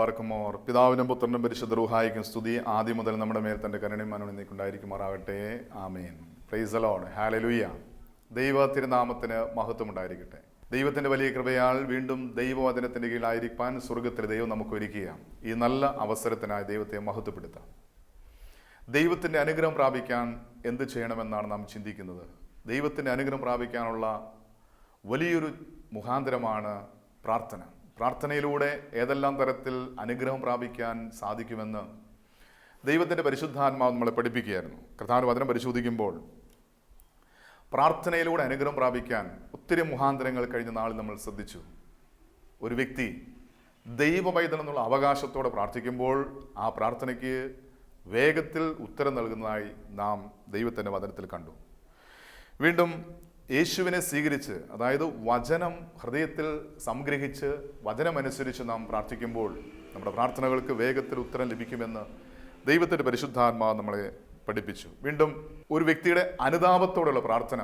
ബാർക്കുമോർ. പിതാവിനും പുത്രനും പരിശുദ്ധ റൂഹായിക്കും സ്തുതി ആദ്യം മുതൽ നമ്മുടെ മേൽ തൻ്റെ കരുണയും മനോനിധിയും ഉണ്ടായിരിക്കുമാറാകട്ടെ. ആമേൻ. Praise the lord. ഹല്ലേലൂയ. ദൈവ തിരുനാമത്തിന് മഹത്വം ഉണ്ടായിരിക്കട്ടെ. ദൈവത്തിൻ്റെ വലിയ കൃപയാൽ വീണ്ടും ദൈവവചനത്തിൻ്റെ കീഴിലായിരിക്കാൻ സ്വർഗത്തിൽ ദൈവം നമുക്ക് ഒരുക്കുക. ഈ നല്ല അവസരത്തിനായി ദൈവത്തെ മഹത്വപ്പെടുത്താം. ദൈവത്തിൻ്റെ അനുഗ്രഹം പ്രാപിക്കാൻ എന്ത് ചെയ്യണമെന്നാണ് നാം ചിന്തിക്കുന്നത്. ദൈവത്തിൻ്റെ അനുഗ്രഹം പ്രാപിക്കാനുള്ള വലിയൊരു മുഖാന്തരമാണ് പ്രാർത്ഥന. പ്രാർത്ഥനയിലൂടെ ഏതെല്ലാം തരത്തിൽ അനുഗ്രഹം പ്രാപിക്കാൻ സാധിക്കുമെന്ന് ദൈവത്തിൻ്റെ പരിശുദ്ധാത്മാവ് നമ്മളെ പഠിപ്പിക്കുകയായിരുന്നു. കർത്താവിൻ്റെ വചനം പരിശോധിക്കുമ്പോൾ പ്രാർത്ഥനയിലൂടെ അനുഗ്രഹം പ്രാപിക്കാൻ ഒത്തിരി മുഖാന്തരങ്ങൾ കഴിഞ്ഞ നാളിൽ നമ്മൾ ശ്രദ്ധിച്ചു. ഒരു വ്യക്തി ദൈവപൈതൽ എന്നുള്ള അവകാശത്തോടെ പ്രാർത്ഥിക്കുമ്പോൾ ആ പ്രാർത്ഥനയ്ക്ക് വേഗത്തിൽ ഉത്തരം നൽകുന്നതായി നാം ദൈവത്തിൻ്റെ വചനത്തിൽ കണ്ടു. വീണ്ടും യേശുവിനെ സ്വീകരിച്ച്, അതായത് വചനം ഹൃദയത്തിൽ സംഗ്രഹിച്ച് വചനമനുസരിച്ച് നാം പ്രാർത്ഥിക്കുമ്പോൾ നമ്മുടെ പ്രാർത്ഥനകൾക്ക് വേഗത്തിൽ ഉത്തരം ലഭിക്കുമെന്ന് ദൈവത്തിൻ്റെ പരിശുദ്ധാത്മാവ് നമ്മളെ പഠിപ്പിച്ചു. വീണ്ടും ഒരു വ്യക്തിയുടെ അനുതാപത്തോടുള്ള പ്രാർത്ഥന,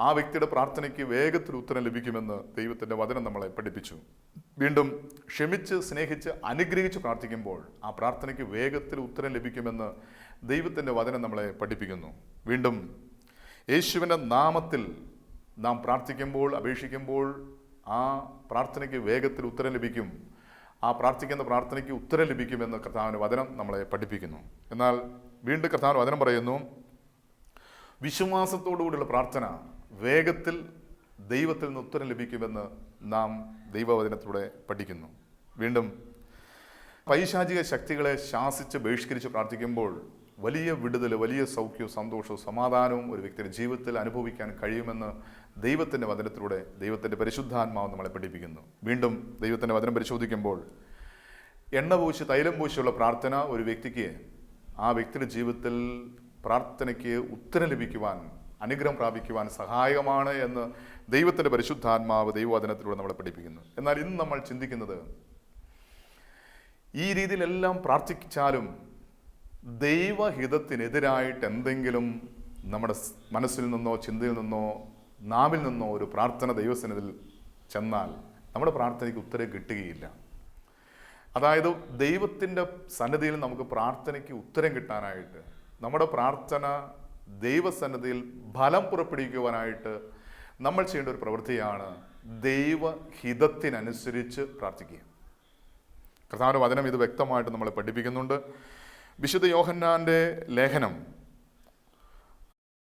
ആ വ്യക്തിയുടെ പ്രാർത്ഥനയ്ക്ക് വേഗത്തിൽ ഉത്തരം ലഭിക്കുമെന്ന് ദൈവത്തിൻ്റെ വചനം നമ്മളെ പഠിപ്പിച്ചു. വീണ്ടും ക്ഷമിച്ച്, സ്നേഹിച്ച്, അനുഗ്രഹിച്ച് പ്രാർത്ഥിക്കുമ്പോൾ ആ പ്രാർത്ഥനയ്ക്ക് വേഗത്തിൽ ഉത്തരം ലഭിക്കുമെന്ന് ദൈവത്തിൻ്റെ വചനം നമ്മളെ പഠിപ്പിക്കുന്നു. വീണ്ടും യേശുവിൻ്റെ നാമത്തിൽ നാം പ്രാർത്ഥിക്കുമ്പോൾ, അപേക്ഷിക്കുമ്പോൾ ആ പ്രാർത്ഥനയ്ക്ക് വേഗത്തിൽ ഉത്തരം ലഭിക്കും. ആ പ്രാർത്ഥിക്കുന്ന പ്രാർത്ഥനയ്ക്ക് ഉത്തരം ലഭിക്കുമെന്ന് കർത്താവിൻ്റെ വചനം നമ്മളെ പഠിപ്പിക്കുന്നു. എന്നാൽ വീണ്ടും കർത്താവിൻ്റെ വചനം പറയുന്നു, വിശ്വാസത്തോടുകൂടിയുള്ള പ്രാർത്ഥന വേഗത്തിൽ ദൈവത്തിൽ നിന്ന് ഉത്തരം ലഭിക്കുമെന്ന് നാം ദൈവവചനത്തിലൂടെ പഠിക്കുന്നു. വീണ്ടും പൈശാചിക ശക്തികളെ ശാസിച്ച് ബഹിഷ്കരിച്ച് പ്രാർത്ഥിക്കുമ്പോൾ വലിയ വിടുതൽ, വലിയ സൗഖ്യവും സന്തോഷവും സമാധാനവും ഒരു വ്യക്തിയുടെ ജീവിതത്തിൽ അനുഭവിക്കാൻ കഴിയുമെന്ന് ദൈവത്തിൻ്റെ വചനത്തിലൂടെ ദൈവത്തിൻ്റെ പരിശുദ്ധാത്മാവ് നമ്മളെ പഠിപ്പിക്കുന്നു. വീണ്ടും ദൈവത്തിൻ്റെ വചനം പരിശോധിക്കുമ്പോൾ എണ്ണ പൂശി, തൈലം പൂശിയുള്ള പ്രാർത്ഥന ഒരു വ്യക്തിക്ക് ആ വ്യക്തിയുടെ ജീവിതത്തിൽ പ്രാർത്ഥനയ്ക്ക് ഉത്തരം ലഭിക്കുവാൻ, അനുഗ്രഹം പ്രാപിക്കുവാൻ സഹായകമാണ് എന്ന് ദൈവത്തിൻ്റെ പരിശുദ്ധാത്മാവ് ദൈവവചനത്തിലൂടെ നമ്മളെ പഠിപ്പിക്കുന്നു. എന്നാൽ ഇന്ന് നമ്മൾ ചിന്തിക്കുന്നത്, ഈ രീതിയിലെല്ലാം പ്രാർത്ഥിച്ചാലും ദൈവഹിതത്തിനെതിരായിട്ട് എന്തെങ്കിലും നമ്മുടെ മനസ്സിൽ നിന്നോ ചിന്തയിൽ നിന്നോ നാവിൽ നിന്നോ ഒരു പ്രാർത്ഥന ദൈവസന്നിധിയിൽ ചെന്നാൽ നമ്മുടെ പ്രാർത്ഥനയ്ക്ക് ഉത്തരം കിട്ടുകയില്ല. അതായത് ദൈവത്തിൻ്റെ സന്നിധിയിൽ നമുക്ക് പ്രാർത്ഥനയ്ക്ക് ഉത്തരം കിട്ടാനായിട്ട്, നമ്മുടെ പ്രാർത്ഥന ദൈവസന്നിധിയിൽ ഫലം പുറപ്പെടുവിക്കുവാനായിട്ട് നമ്മൾ ചെയ്യേണ്ട ഒരു പ്രവൃത്തിയാണ് ദൈവഹിതത്തിനനുസരിച്ച് പ്രാർത്ഥിക്കുക. കർത്താവിൻ്റെ വചനം ഇത് വ്യക്തമായിട്ട് നമ്മളെ പഠിപ്പിക്കുന്നുണ്ട്. വിശുദ്ധ യോഹന്നാൻ്റെ ലേഖനം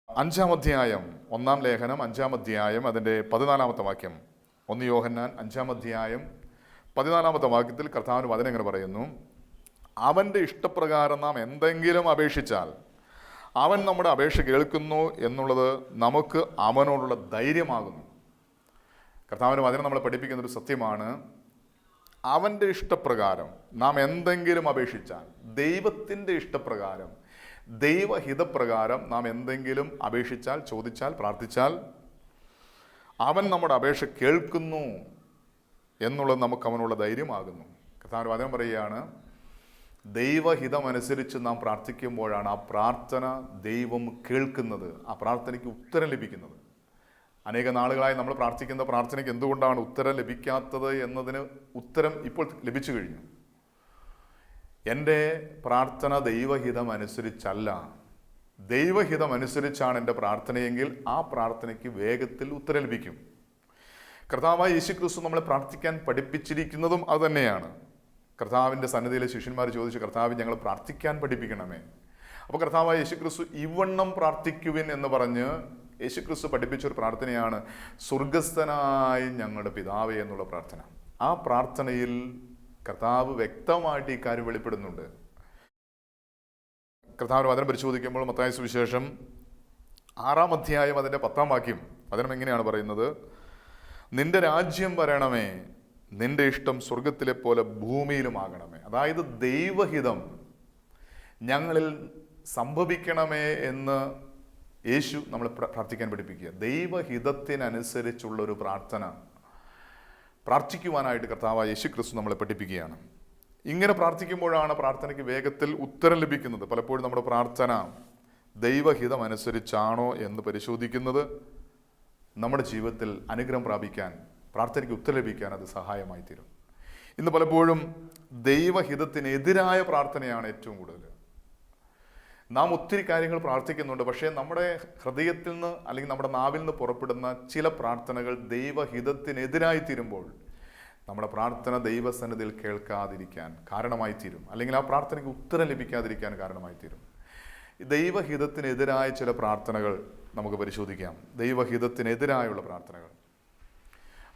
5-ാം അധ്യായം, 1-ാം ലേഖനം 5-ാം അധ്യായം അതിൻ്റെ 14-ാമത്തെ വാക്യം. 1 യോഹന്നാൻ 5-ാം അധ്യായം 14-ാമത്തെ വാക്യത്തിൽ കർത്താവിൻ്റെ വചനം ഇങ്ങനെ പറയുന്നു, അവൻ്റെ ഇഷ്ടപ്രകാരം നാം എന്തെങ്കിലും അപേക്ഷിച്ചാൽ അവൻ നമ്മുടെ അപേക്ഷ കേൾക്കുന്നു എന്നുള്ളത് നമുക്ക് അവനോടുള്ള ധൈര്യമാകുന്നു. കർത്താവിൻ്റെ വചനം നമ്മളെ പഠിപ്പിക്കുന്ന ഒരു സത്യമാണ്. അവൻ്റെ ഇഷ്ടപ്രകാരം നാം എന്തെങ്കിലും അപേക്ഷിച്ചാൽ, ദൈവത്തിൻ്റെ ഇഷ്ടപ്രകാരം, ദൈവഹിതപ്രകാരം നാം എന്തെങ്കിലും അപേക്ഷിച്ചാൽ, ചോദിച്ചാൽ, പ്രാർത്ഥിച്ചാൽ അവൻ നമ്മുടെ അപേക്ഷ കേൾക്കുന്നു എന്നുള്ളത് നമുക്ക് അവനുള്ള ധൈര്യമാകുന്നു. കർത്താവിൻ്റെ വചനം പറയുകയാണ്, ദൈവഹിതമനുസരിച്ച് നാം പ്രാർത്ഥിക്കുമ്പോഴാണ് ആ പ്രാർത്ഥന ദൈവം കേൾക്കുന്നത്, ആ പ്രാർത്ഥനയ്ക്ക് ഉത്തരം ലഭിക്കുന്നത്. അനേക നാളുകളായി നമ്മൾ പ്രാർത്ഥിക്കുന്ന പ്രാർത്ഥനയ്ക്ക് എന്തുകൊണ്ടാണ് ഉത്തരം ലഭിക്കാത്തത് എന്നതിന് ഉത്തരം ഇപ്പോൾ ലഭിച്ചു കഴിഞ്ഞു. എൻ്റെ പ്രാർത്ഥന ദൈവഹിതമനുസരിച്ചല്ല, ദൈവഹിതമനുസരിച്ചാണ് എൻ്റെ പ്രാർത്ഥനയെങ്കിൽ ആ പ്രാർത്ഥനയ്ക്ക് വേഗത്തിൽ ഉത്തരം ലഭിക്കും. കർത്താവായ യേശുക്രിസ്തു നമ്മളെ പ്രാർത്ഥിക്കാൻ പഠിപ്പിച്ചിരിക്കുന്നതും അതുതന്നെയാണ്. കർത്താവിൻ്റെ സന്നിധിയിലെ ശിഷ്യന്മാർ ചോദിച്ചു, കർത്താവ് ഞങ്ങൾ പ്രാർത്ഥിക്കാൻ പഠിപ്പിക്കണമേ. അപ്പോൾ കർത്താവായ യേശുക്രിസ്തു ഇവണ്ണം പ്രാർത്ഥിക്കുവിൻ എന്ന് പറഞ്ഞ് യേശുക്രിസ്തു പഠിപ്പിച്ചൊരു പ്രാർത്ഥനയാണ് സ്വർഗസ്ഥനായ ഞങ്ങളുടെ പിതാവേ എന്നുള്ള പ്രാർത്ഥന. ആ പ്രാർത്ഥനയിൽ കർത്താവ് വ്യക്തമായിട്ട് ഈ കാര്യം വെളിപ്പെടുന്നുണ്ട്. കർത്താവിൻ്റെ വചനം പരിശോധിക്കുമ്പോൾ മത്തായി സുവിശേഷം 6-ാം അധ്യായം അതിൻ്റെ 10-ാം വാക്യം വചനം എങ്ങനെയാണ് പറയുന്നത്, നിന്റെ രാജ്യം വരണമേ, നിന്റെ ഇഷ്ടം സ്വർഗത്തിലെ പോലെ ഭൂമിയിലുമാകണമേ. അതായത് ദൈവഹിതം ഞങ്ങളിൽ സംഭവിക്കണമേ എന്ന് യേശു നമ്മൾ പ്രാർത്ഥിക്കാൻ പഠിപ്പിക്കുക. ദൈവഹിതത്തിനനുസരിച്ചുള്ളൊരു പ്രാർത്ഥന പ്രാർത്ഥിക്കുവാനായിട്ട് കർത്താവായ യേശു ക്രിസ്തു നമ്മളെ പഠിപ്പിക്കുകയാണ്. ഇങ്ങനെ പ്രാർത്ഥിക്കുമ്പോഴാണ് പ്രാർത്ഥനയ്ക്ക് വേഗത്തിൽ ഉത്തരം ലഭിക്കുന്നത്. പലപ്പോഴും നമ്മുടെ പ്രാർത്ഥന ദൈവഹിതം അനുസരിച്ചാണോ എന്ന് പരിശോധിക്കുന്നത് നമ്മുടെ ജീവിതത്തിൽ അനുഗ്രഹം പ്രാപിക്കാൻ, പ്രാർത്ഥനയ്ക്ക് ഉത്തരം ലഭിക്കാൻ അത് സഹായമായി തീരും. ഇന്ന് പലപ്പോഴും ദൈവഹിതത്തിനെതിരായ പ്രാർത്ഥനയാണ് ഏറ്റവും കൂടുതൽ. നാം ഒത്തിരി കാര്യങ്ങൾ പ്രാർത്ഥിക്കുന്നുണ്ട്, പക്ഷേ നമ്മുടെ ഹൃദയത്തിൽ നിന്ന് അല്ലെങ്കിൽ നമ്മുടെ നാവിൽ നിന്ന് പുറപ്പെടുന്ന ചില പ്രാർത്ഥനകൾ ദൈവഹിതത്തിനെതിരായി തീരുമ്പോൾ നമ്മുടെ പ്രാർത്ഥന ദൈവസന്നിധിയിൽ കേൾക്കാതിരിക്കാൻ കാരണമായി തീരും, അല്ലെങ്കിൽ ആ പ്രാർത്ഥനയ്ക്ക് ഉത്തരം ലഭിക്കാതിരിക്കാൻ കാരണമായി തീരും. ദൈവഹിതത്തിനെതിരായ ചില പ്രാർത്ഥനകൾ നമുക്ക് പരിശോധിക്കാം. ദൈവഹിതത്തിനെതിരായുള്ള പ്രാർത്ഥനകൾ,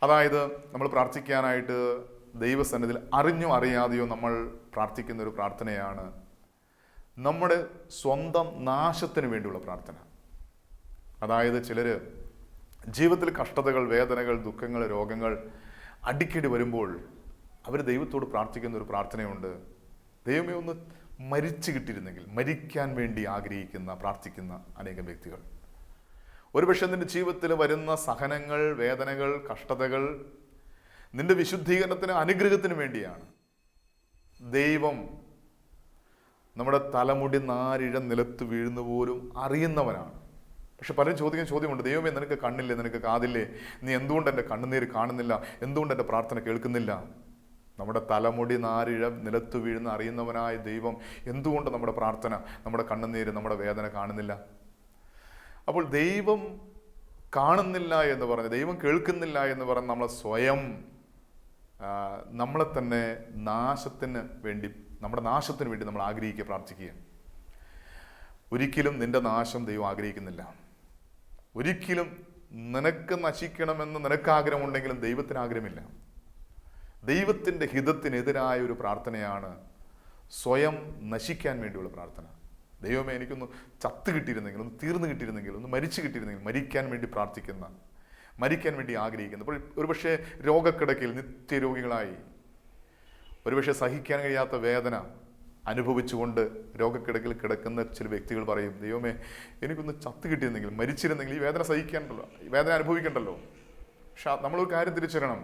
അതായത് നമ്മൾ പ്രാർത്ഥിക്കാനായിട്ട് ദൈവസന്നിധിയിൽ അറിഞ്ഞോ അറിയാതെയോ നമ്മൾ പ്രാർത്ഥിക്കുന്ന ഒരു പ്രാർത്ഥനയാണ് നമ്മുടെ സ്വന്തം നാശത്തിന് വേണ്ടിയുള്ള പ്രാർത്ഥന. അതായത് ചിലർ ജീവിതത്തിൽ കഷ്ടതകൾ, വേദനകൾ, ദുഃഖങ്ങൾ, രോഗങ്ങൾ അടിക്കടി വരുമ്പോൾ അവർ ദൈവത്തോട് പ്രാർത്ഥിക്കുന്ന ഒരു പ്രാർത്ഥനയുണ്ട്. ദൈവമേ ഒന്ന് മരിച്ചു കിട്ടിയിരുന്നെങ്കിൽ, മരിക്കാൻ വേണ്ടി ആഗ്രഹിക്കുന്ന പ്രാർത്ഥിക്കുന്ന അനേകം വ്യക്തികൾ. ഒരുപക്ഷെ നിന്റെ ജീവിതത്തിൽ വരുന്ന സഹനങ്ങൾ, വേദനകൾ, കഷ്ടതകൾ നിന്റെ വിശുദ്ധീകരണത്തിന്, അനുഗ്രഹത്തിന് വേണ്ടിയാണ്. ദൈവം നമ്മുടെ തലമുടി നാരിഴ നിലത്ത് വീഴുന്ന പോലും അറിയുന്നവനാണ്. പക്ഷെ പലരും ചോദിക്കുന്ന ചോദ്യമുണ്ട്, ദൈവമേ നിനക്ക് കണ്ണില്ലേ, നിനക്ക് കാതില്ലേ, നീ എന്തുകൊണ്ട് എൻ്റെ കണ്ണുനീര് കാണുന്നില്ല, എന്തുകൊണ്ട് എൻ്റെ പ്രാർത്ഥന കേൾക്കുന്നില്ല? നമ്മുടെ തലമുടി നാരിഴ നിലത്ത് വീഴുന്ന അറിയുന്നവനായ ദൈവം എന്തുകൊണ്ട് നമ്മുടെ പ്രാർത്ഥന, നമ്മുടെ കണ്ണുനീര്, നമ്മുടെ വേദന കാണുന്നില്ല? അപ്പോൾ ദൈവം കാണുന്നില്ല എന്ന് പറഞ്ഞ്, ദൈവം കേൾക്കുന്നില്ല എന്ന് പറഞ്ഞ് നമ്മൾ സ്വയം നമ്മളെ തന്നെ നാശത്തിന് വേണ്ടി, നമ്മുടെ നാശത്തിന് വേണ്ടി നമ്മൾ ആഗ്രഹിക്കുക, പ്രാർത്ഥിക്കുക. ഒരിക്കലും നിന്റെ നാശം ദൈവം ആഗ്രഹിക്കുന്നില്ല. ഒരിക്കലും നിനക്ക് നശിക്കണമെന്ന് നിനക്ക് ആഗ്രഹമുണ്ടെങ്കിലും ദൈവത്തിന് ആഗ്രഹമില്ല. ദൈവത്തിൻ്റെ ഹിതത്തിനെതിരായ ഒരു പ്രാർത്ഥനയാണ് സ്വയം നശിക്കാൻ വേണ്ടിയുള്ള പ്രാർത്ഥന. ദൈവമേ എനിക്കൊന്ന് ചത്ത് കിട്ടിയിരുന്നെങ്കിൽ, ഒന്ന് തീർന്നു കിട്ടിയിരുന്നെങ്കിൽ, ഒന്ന് മരിച്ചു കിട്ടിയിരുന്നെങ്കിൽ, മരിക്കാൻ വേണ്ടി പ്രാർത്ഥിക്കുന്ന, മരിക്കാൻ വേണ്ടി ആഗ്രഹിക്കുന്ന, അപ്പോൾ ഒരുപക്ഷെ രോഗക്കിടക്കയിൽ നിത്യരോഗികളായി, ഒരുപക്ഷെ സഹിക്കാൻ കഴിയാത്ത വേദന അനുഭവിച്ചുകൊണ്ട് രോഗക്കിടക്കിൽ കിടക്കുന്ന ചില വ്യക്തികൾ പറയും, ദൈവമേ എനിക്കൊന്ന് ചത്ത് കിട്ടിയിരുന്നെങ്കിൽ, മരിച്ചിരുന്നെങ്കിൽ, ഈ വേദന സഹിക്കാനുണ്ടല്ലോ, ഈ വേദന അനുഭവിക്കണ്ടല്ലോ. പക്ഷെ നമ്മളൊരു കാര്യം തിരിച്ചറിയണം,